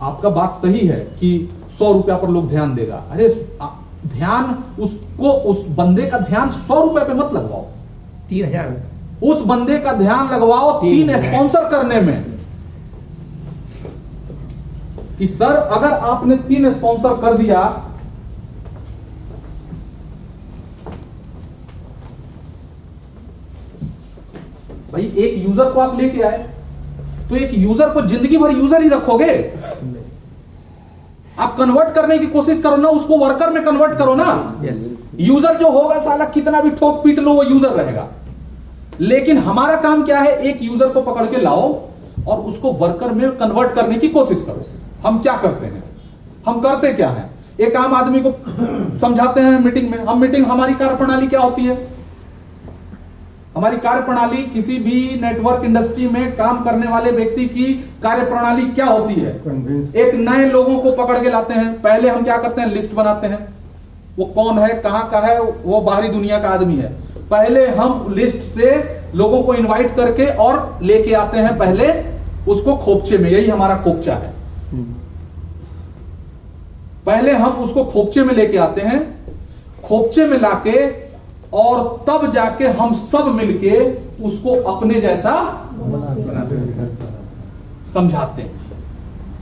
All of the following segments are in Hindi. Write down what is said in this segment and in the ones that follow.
आपका बात सही है कि 100 रुपया पर लोग ध्यान देगा। अरे ध्यान उसको, उस बंदे का ध्यान 100 रुपए पे मत लगवाओ, 3000 उस बंदे का ध्यान लगवाओ 3 स्पॉन्सर करने में, कि सर अगर आपने 3 स्पॉन्सर कर दिया, भाई एक यूजर को आप लेके आए तो एक यूजर को जिंदगी भर यूजर ही रखोगे? आप कन्वर्ट करने की कोशिश करो ना, उसको वर्कर में कन्वर्ट करो ना। यूजर जो होगा साला कितना भी ठोक पीट लो वो यूजर रहेगा। लेकिन हमारा काम क्या है, एक यूजर को पकड़ के लाओ और उसको वर्कर में कन्वर्ट करने की कोशिश करो। हम क्या करते हैं, हम करते क्या है, एक आम आदमी को समझाते हैं मीटिंग में। हमारी कार्यप्रणाली क्या होती है? हमारी कार्यप्रणाली, किसी भी नेटवर्क इंडस्ट्री में काम करने वाले व्यक्ति की कार्यप्रणाली क्या होती है? एक नए लोगों को पकड़ के लाते हैं, पहले हम क्या करते हैं, लिस्ट बनाते हैं, वो कौन है, कहां का है, वो बाहरी दुनिया का आदमी है। पहले हम लिस्ट से लोगों को इनवाइट करके और लेके आते हैं पहले उसको खोपचे में, यही हमारा खोपचा है। पहले हम उसको खोपचे में लेके आते हैं, खोपचे में लाके और तब जाके हम सब मिलके उसको अपने जैसा समझाते हैं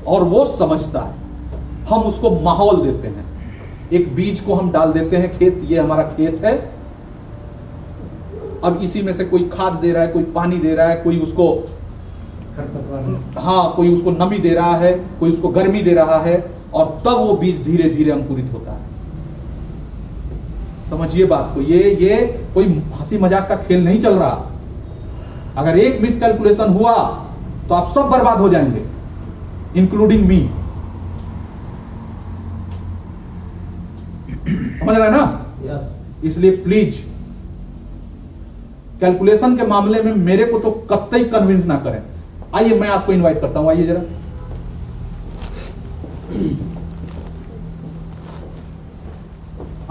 और वो समझता है। हम उसको माहौल देते हैं, एक बीज को हम डाल देते हैं खेत, ये हमारा खेत है, अब इसी में से कोई खाद दे रहा है, कोई पानी दे रहा है, कोई उसको कोई उसको नमी दे रहा है, कोई उसको गर्मी दे रहा है, और तब वो बीज धीरे धीरे अंकुरित होता है। समझिए बात को, ये कोई हंसी मजाक का खेल नहीं चल रहा। अगर एक मिस कैलकुलेशन हुआ तो आप सब बर्बाद हो जाएंगे, इंक्लूडिंग मी। समझ रहे हैं ना? इसलिए प्लीज कैलकुलेशन के मामले में मेरे को तो कतई कन्विंस ना करें। आइए मैं आपको इनवाइट करता हूं, आइए जरा।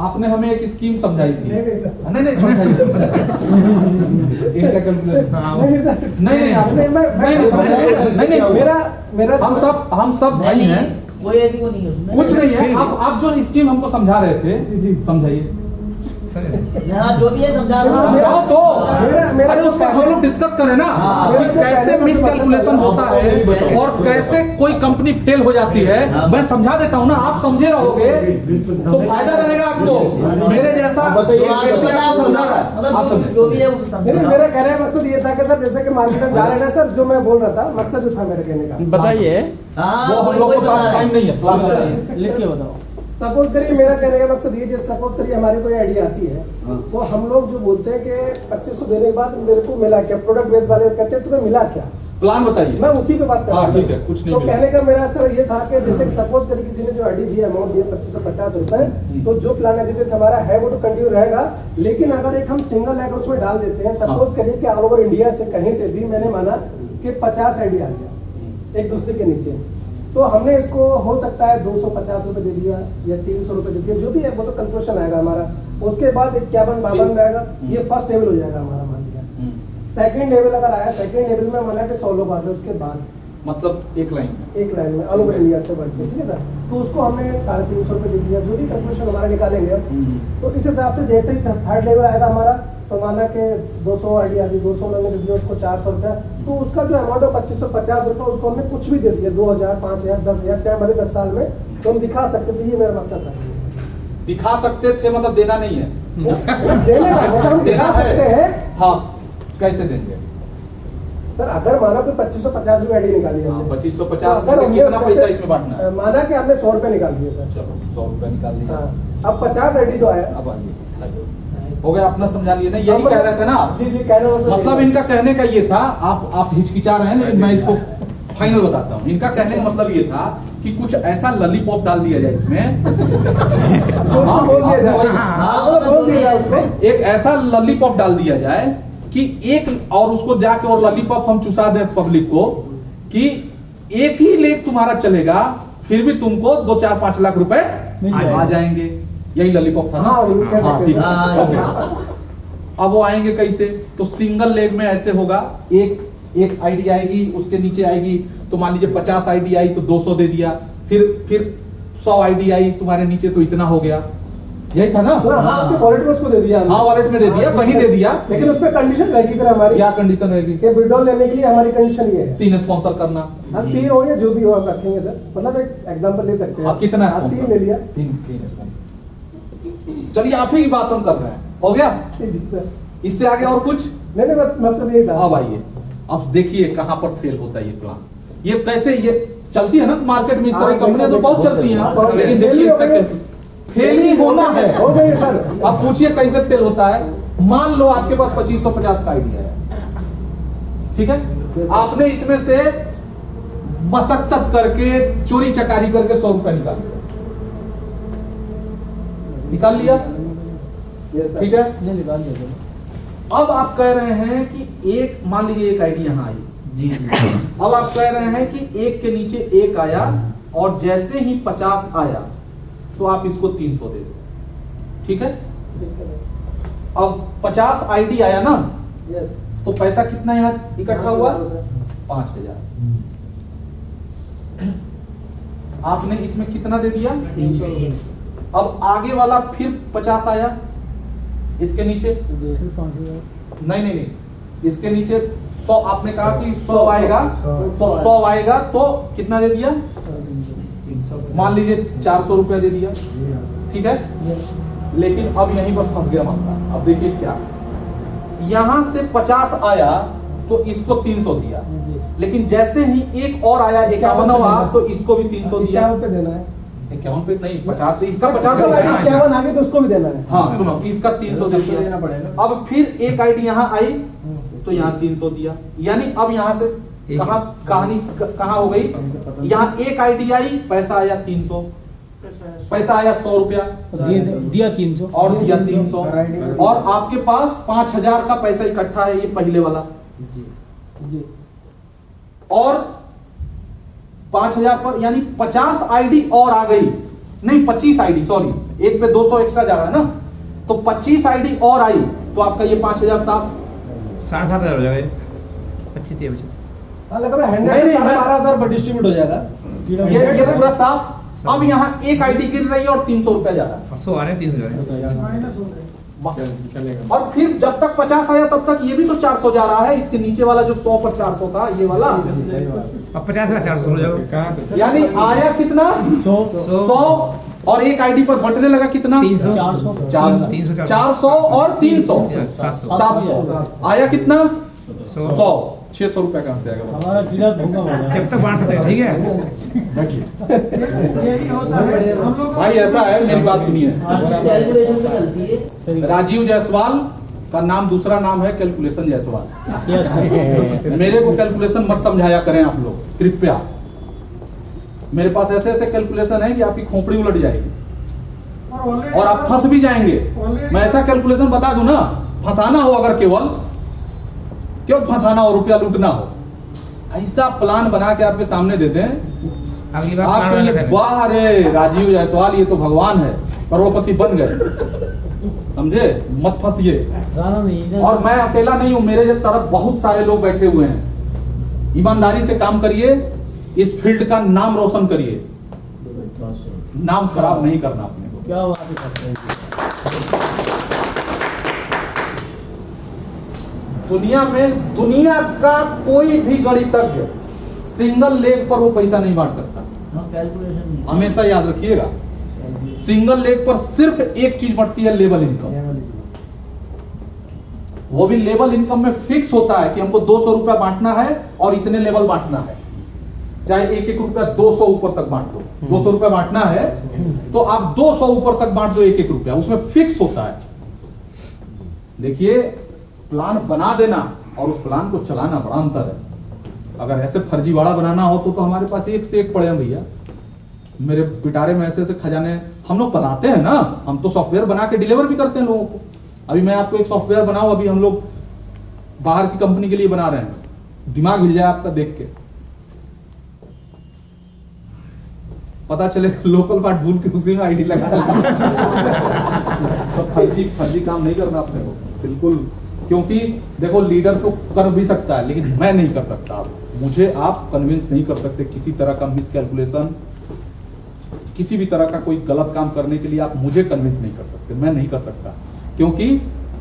आपने हमें एक स्कीम समझाई थी। नहीं समझाई नहीं, हम सब भाई हैं, कोई ऐसी वो नहीं है उसमें, कुछ नहीं है। आप जो स्कीम हमको समझा रहे थे, समझाइए। जो भी है समझाओ तो अरे उस पर हम लोग डिस्कस करें ना कि कैसे मिस कैलकुलेशन होता है और कैसे कोई कंपनी फेल हो जाती है। मैं समझा देता हूँ ना, आप समझे रहोगे तो फायदा रहेगा आपको। मेरे जैसा एक व्यक्ति आपको समझा रहा है, आप समझे। जो भी है वो समझे। मेरा कहने का मकसद ये था कि सर जैसे कि मार्केट में जा रहे हैं सर, जो मैं बोल रहा था मकसद जो था मेरे कहने का, बताइए। वो हम लोग के पास टाइम नहीं है, लिख के बताओ। सपोज करिए, मेरा कहने का मकसद ये, जैसे सपोज करिए हमारी कोई आइडिया आती है, तो हम लोग जो बोलते हैं कि 2500 देने के बाद मेरे को मिला क्या, प्रोडक्ट बेस वाले कहते हैं तुम्हें मिला क्या, प्लान बताइए। मैं उसी पे बात कर रहा हूं। ठीक है, कुछ नहीं तो कहने का मेरा सर ये था कि जैसे सपोज करिए किसी ने जो आईडी दिया, अमाउंट दिया 2550 रुपए, तो जो प्लान एजुकेशन हमारा है वो तो कंटिन्यू रहेगा। लेकिन अगर एक हम सिंगल अगर उसमें डाल देते हैं, सपोज करिए कि ऑल ओवर इंडिया से कहीं से भी मैंने माना कि 50 आईडी आ गया एक दूसरे के नीचे, तो हमने इसको हो सकता है 250 रुपए दे दिया या 300 रुपए दे दिया, जो भी है वो तो कंक्लूजन आएगा हमारा। उसके बाद 51-52 में आएगा, ये फर्स्ट लेवल हो जाएगा हमारा, मान लिया। सेकंड लेवल अगर आया, सेकंड लेवल में माना कि 100 लोग आ गए, उसके बाद मतलब एक लाइन में ऑल ओवर इंडिया से वर्ड से, ठीक है ना, तो उसको हमने 350 रुपए दे दिया, जो भी कंक्लूजन हमारा निकालेंगे। तो इस हिसाब से जैसे ही थर्ड लेवल आएगा हमारा, तो माना कि 200 आईडी आ गई, 200 में दे दिया उसको 400 रुपया, तो उसका जो अमाउंट है 2550 रुपये, उसको हमने कुछ भी दे दिया, 2000, 5000, 10,000, चाहे भले 10 साल में, तो हम दिखा सकते थे। ये मेरा मकसद था। दिखा सकते थे मतलब देना नहीं है, देने का हम दिखा सकते हैं। हाँ, कैसे देंगे सर? अगर माना कोई 2550 रुपये आईडी निकाली है, 2550 में से कितना पैसा इसमें बांटना है? माना कि हमने 100 रुपए निकाल दिए सर। चलो 100 रुपए निकाल दिया। अब 50 आईडी जो आया, अब आइए हो गया, अपना समझा लिए ना। यही कह रहे थे ना। जी कह रहे हो। मतलब इनका कहने का ये था, आप हिचकिचा रहे हैं, लेकिन मैं इसको फाइनल बताता हूँ। इनका कहने का मतलब ये था कि कुछ ऐसा लॉलीपॉप डाल दिया जाए इसमें, एक ऐसा लॉलीपॉप डाल दिया जाए कि एक, और उसको जाके और लॉलीपॉप हम चुसा दें पब्लिक को कि एक ही लेख तुम्हारा चलेगा, फिर भी तुमको 2-4-5 लाख रुपए आ जाएंगे। यही लॉलीपॉप था ना? हाँ, ठीक है। अब वो आएंगे कैसे? तो सिंगल लेग में ऐसे होगा, एक एक आईडी आएगी, उसके नीचे आएगी तो मान लीजिए 50 आईडी आई तो 200 दे दिया, फिर 100 आईडी आई तुम्हारे नीचे तो इतना हो गया, यही था ना? हाँ, उसके वॉलेट में उसको दे दिया हमने। हाँ वॉलेट में दे दिया, कहीं दे दिया, लेकिन उस पर कंडीशन रहेगी फिर हमारी। क्या कंडीशन रहेगी? कि विड्रॉल लेने के लिए हमारी कंडीशन ये है 3 स्पॉन्सर करना। हम 3 हो या जो भी हो हम रखेंगे सर, मतलब एक एग्जांपल ले सकते हैं। आप कितना आप 3 sponsor? ले लिया। 3 स्पॉन्सर। चलिए आप ही की बात हम कर रहे हैं, हो गया? इससे आगे और कुछ? नहीं बस मकसद यही था। अब आइए, अब देखिए कहां पर फेल होता है ये प्लान। ये कैसे ये चलती है ना मार्केट में, इस तरह की कंपनियां तो बहुत चलती हैं, लेकिन देखिए इसका फेल ही होना है। हो गई सर। अब पूछिए कैसे फेल होता है। मान लो आपके पास 2550 का आइडिया है, ठीक है, आपने इसमें से मशक्कत करके चोरी चकारी करके 100 रुपया निकाल लिया, ठीक है। अब आप कह रहे हैं कि एक, मान लीजिए एक आईडी यहां आई जी, अब आप कह रहे हैं कि एक के नीचे एक आया और जैसे ही 50 आया तो आप इसको 300 दे दो, ठीक है। अब 50 आईडी आया ना, तो पैसा कितना यहाँ इकट्ठा हुआ? 5000। आपने इसमें कितना दे दिया? 300। अब आगे वाला फिर 50 आया, इसके नीचे नहीं, इसके नीचे 100, आपने कहा कि 100 आएगा, तो 100 आएगा तो कितना दे दिया? मान लीजिए 400 रुपया दे दिया, ठीक है। लेकिन अब यहीं पर फंस गया मामला। अब देखिए क्या, यहां से 50 आया तो इसको 300 दिया, लेकिन जैसे ही एक और आया 51 तो इसको भी 300 दिया। 51 पे देना है, 51 पे नहीं, 50 से इसका 50 51 आगे तो उसको भी देना है। हाँ सुनो, इसका 300 देना पड़ेगा। अब फिर एक आईडी यहाँ आई तो यहाँ 300 दिया, यानी अब यहाँ से कहानी कहाँ हो गई? यहाँ एक आईडी आई, पैसा आया 300, पैसा आया 100 रुपया, दिया 300 और दिया 300, और आपके पास 5000 का पैसा इकट्ठा है, ये पहले वाला जी। और 5000 पर यानी 50 आईडी और आ गई, नहीं 25 आईडी, सॉरी, एक पे 200 एक्स्ट्रा जा रहा है ना, तो 25 आईडी और आई तो आपका ये 5000 साफ 7,500 हो जाएगा। 25 लग रहा है 12,000 पर डिस्ट्रीब्यूट हो जाएगा ये पूरा साफ। अब यहाँ एक आईडी गिर रही है और 300 रुपया जा रहा है, 100 आ रहे हैं, 300 जा रहे हैं। और फिर जब तक 50 आया तब तक ये भी तो 400 जा रहा है, इसके नीचे वाला जो 100 पर 400 था, ये वाला, अब 50 का 400 हो जाएगा। यानी आया कितना? 100 और एक आईडी पर बंटने लगा कितना? 300 400 और 300 700 आया कितना? 100 600 रुपया कहां से आएगा? हमारा किला भूखा हो गया। जब तक बांट सकते हैं, ठीक है। भाई ऐसा है, मेरी बात सुनिए, कैलकुलेशन से चलती है। राजीव जायसवाल का नाम, दूसरा नाम है कैलकुलेशन जायसवाल। मेरे को कैलकुलेशन मत समझाया करें आप लोग कृपया। मेरे पास ऐसे ऐसे कैलकुलेशन है कि आपकी खोपड़ी उलट जाएगी और आप फंस भी जाएंगे। मैं ऐसा कैलकुलेशन बता दूं ना, फंसाना हो अगर क्यों फंसाना हो, रुपया लूटना हो, ऐसा प्लान बना के आपके सामने देते हैं, अगली बार आप प्लान कहेंगे बनाते हैं। वाह रे राजीव जायसवाल ये तो भगवान है, करोड़पति बन गए। समझे? मत फंसिए। और मैं अकेला नहीं हूं, मेरे तरफ बहुत सारे लोग बैठे हुए हैं। ईमानदारी से काम करिए, इस फील्ड का नाम रोशन करिए, नाम खराब नहीं करना अपने को। क्या बात करते हैं। दुनिया का कोई भी गणितज्ञ सिंगल लेग पर वो पैसा नहीं बांट सकता। कैलकुलेशन नहीं। हमेशा याद रखिएगा, सिंगल लेग पर सिर्फ एक चीज बढ़ती है, लेवल इनकम। वो भी लेवल इनकम में फिक्स होता है कि हमको 200 रुपया बांटना है और इतने लेवल बांटना है, चाहे 1-1 रुपया 200 ऊपर तक बांट लो। 200 रुपया बांटना है तो आप 200 ऊपर तक बांट दो, 1-1 रुपया, उसमें फिक्स होता है। देखिए, प्लान बना देना और उस प्लान को चलाना बड़ा अंतर है। अगर ऐसे फर्जीवाड़ा बनाना हो तो हमारे पास एक से एक पड़े हैं भैया। मेरे पिटारे में ऐसे ऐसे खजाने हम लोग बनाते हैं ना, हम तो सॉफ्टवेयर बना के डिलीवर भी करते हैं लोगों को। अभी मैं आपको एक सॉफ्टवेयर बनाऊं, अभी हम लोग बाहर की कंपनी के लिए बना रहे हैं, दिमाग हिल जाए आपका देख के। पता चले लोकल पार्ट भूल के उसी में आईडी लगा तो फर्जी काम नहीं करना अपने को, बिल्कुल क्योंकि देखो लीडर तो कर भी सकता है लेकिन मैं नहीं कर सकता। मुझे आप कन्विंस नहीं कर सकते किसी तरह का मिस कैलकुलेशन, किसी भी तरह का कोई गलत काम करने के लिए आप मुझे कन्विंस नहीं कर सकते, मैं नहीं कर सकता। क्योंकि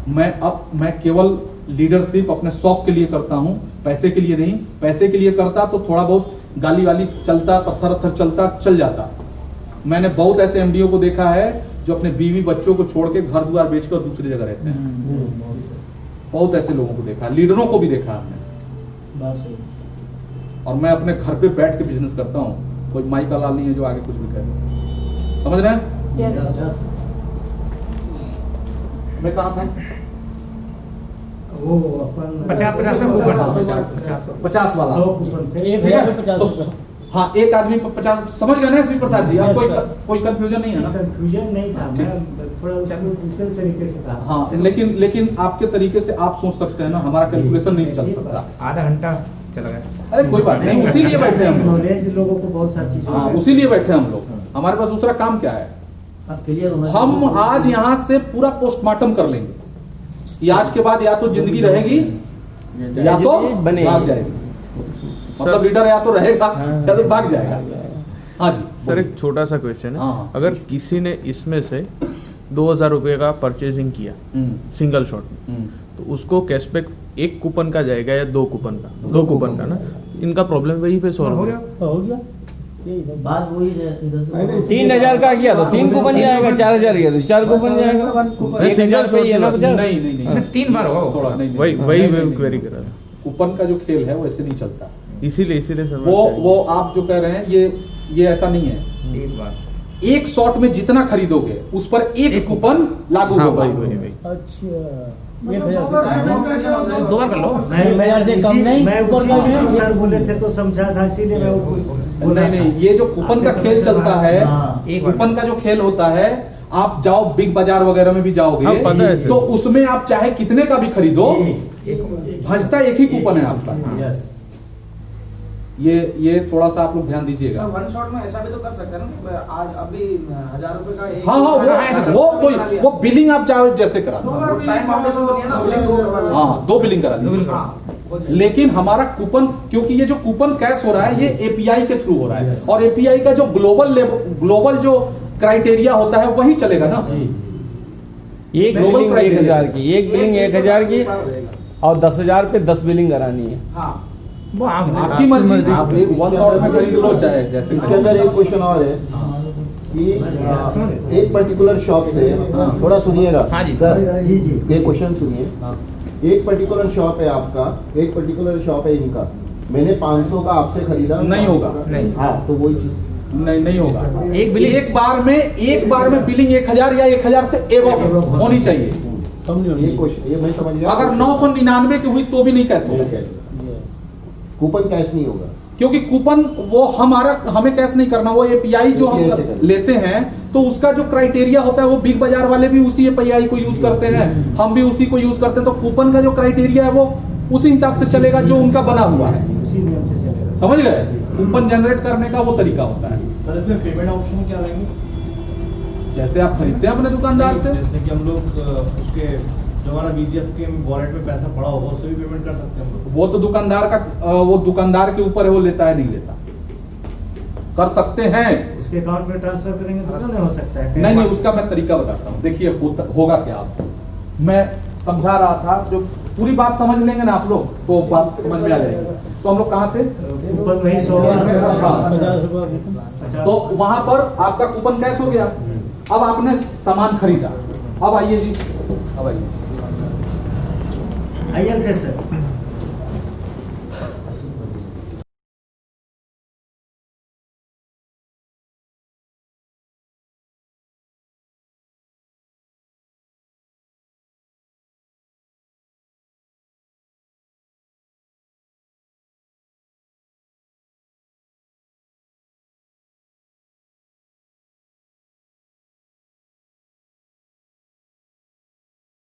मैं केवल लीडरशिप अपने शौक के लिए करता हूं, पैसे के लिए नहीं। पैसे के लिए करता तो थोड़ा बहुत गाली वाली चलता, पत्थर चलता, चल जाता। मैंने बहुत ऐसे एमडीओ को देखा है जो अपने बीवी बच्चों को छोड़ के घर द्वार बेचकर दूसरी जगह रहते हैं। बहुत ऐसे लोगों को देखा, लीडरों को भी देखा हमने। और मैं अपने घर पे बैठ के बिजनेस करता हूँ, कोई माई का लाल नहीं है जो आगे कुछ भी कहे। समझ रहे हैं? Yes. मैं कहाँ था? वो अपन 50 वाला। 100 कूपन पे एक ठीक हजार है? पे 50 तो रुपए। हाँ, एक आदमी पर 50। समझ गए ना श्री प्रसाद जी? अब Yes, कोई sir. कोई कंफ्यूजन नहीं है ना? कंफ्यूजन नहीं था, मैं थोड़ा उसको दूसरे तरीके से कहा। हाँ, लेकिन आपके तरीके से आप सोच सकते हैं ना, हमारा कैलकुलेशन नहीं चल सकता। आधा घंटा चला गया। अरे कोई बात नहीं, उसीलिए बैठे हम लोग। नॉलेज लोगों को बहुत सारी चीजें। हाँ, उसीलिए बैठे हम लोग। हमारे पास दूसरा काम क्या है? अब क्लियर होना हम चाहिए। आज यहाँ से पूरा पोस्टमार्टम कर लेंगे कि आज के बाद या तो जिंदगी रहेगी या तो भाग जाएगी। मतलब लीडर या तो रहेगा या तो भाग जाएगा। हाँ जी सर, एक छोटा सा क्वेश्चन है। हाँ। अगर किसी ने इसमें से 2000 रुपये का परचेजिंग किया सिंगल शॉट में, तो उसको कैशबैक एक कूपन का जाएगा या दो कूपन का? दो कूपन का ना, इनका प्रॉब्लम वहीं पे सॉल्व हो गया। हो गया यही सब बात वही है। इधर से 3000 का किया तो 3 कूपन जाएगा, 4000 किया तो 4 कूपन जाएगा। 1000 पे ही है ना 50। नहीं 3 बार होगा थोड़ा नहीं वही क्वेरी कर रहा था। कूपन का जो खेल है वो ऐसे नहीं चलता। इसीलिए सर वो आप जो कह रहे हैं ये ऐसा नहीं है। एक बार एक शॉट में जितना खरीदोगे उस पर एक कूपन लागू हाँ, होगा। वही। अच्छा दो बार कर लो। 1000 से कम नहीं, मैं ऊपर उसी का चीज को नहीं। सर बोले थे तो समझा था, इसीलिए मैं वो नहीं, ये जो कूपन का खेल चलता है, हाँ, एक बार कूपन का जो खेल होता है, आप जाओ बिग बाजार वगैरह में भी हाँ, जाओगे पता है सर। तो उसमें आप चाहे कितने का भी खरीदो, भजता एक ही कूपन है आपका। यस। ये थोड़ा सा आप लोग ध्यान दीजिएगा। वन शॉट में ऐसा भी तो कर सकते हैं ना, आज अभी 1000 रुपए का एक हाँ, वो बिलिंग आप चाहे जैसे करा दो। टाइम बाउंडेशन तो नहीं है ना, बिलिंग दो करवा लो। हाँ, 2 बिलिंग करा दी। हाँ, लेकिन हमारा कूपन, क्योंकि ये जो कूपन कैश हो रहा है ये एपीआई के थ्रू हो रहा है, और एपीआई का जो ग्लोबल जो क्राइटेरिया होता है वही चलेगा ना। एक बिलिंग 1000 की, एक बिलिंग 1000 की, और 10000 पे 10 बिलिंग करानी है। हाँ, वो आपकी मर्जी, आप एक वन शॉट में खरीद लो चाहे जैसे इसके अंदर एक क्वेश्चन और है कि एक पर्टिकुलर शॉप से, थोड़ा सुनिएगा हाँ जी। सर, जी ये क्वेश्चन सुनिए। एक पर्टिकुलर शॉप है आपका, एक पर्टिकुलर शॉप है इनका, मैंने 500 का आपसे खरीदा, नहीं होगा। हाँ, तो वही चीज नहीं होगा। एक बिलिंग एक बार में बिलिंग 1000 या 1000 से एबव होनी चाहिए। कम नहीं होनी। ये क्वेश्चन, ये मैं समझ गया। अगर 999 की हुई तो भी नहीं कैश होगा, कूपन कैश नहीं होगा। क्योंकि कूपन वो हमें कैश नहीं करना, वो एपीआई जो हम कैसे करें? लेते हैं तो उसका जो क्राइटेरिया होता है वो बिग बाजार वाले भी उसी एपीआई को यूज करते हैं, हम भी उसी को यूज करते हैं। तो कूपन का जो क्राइटेरिया है वो उसी हिसाब से चलेगा जो उनका बना हुआ है। उसी नियम से चलेगा। समझ गए? कूपन जनरेट करने का वो तरीका होता है। सर, इसमें पेमेंट ऑप्शन क्या रहेंगे? जैसे आप खरीदते हैं अपने दुकानदार से, जैसे कि हम लोग उसके जो हमारा बीजीएफ के वॉलेट में पैसा पड़ा होगा उससे भी पेमेंट कर सकते हैं हम लोग। वो तो दुकानदार के ऊपर है, वो लेता है नहीं लेता, कर सकते हैं। उसके अकाउंट में ट्रांसफर करेंगे तो क्यों नहीं हो सकता है? नहीं, उसका मैं तरीका बताता हूँ। देखिए होगा क्या, आपको मैं समझा रहा था, जो पूरी बात समझ लेंगे ना आप लोग तो बात समझ में आ जाएगी। तो हम लोग कहाँ थे? कूपन वही 100 50 रुपये। तो वहां पर आपका कूपन कैश हो गया। अब आपने सामान खरीदा, अब आइए जी, अब आइए। आइए सर।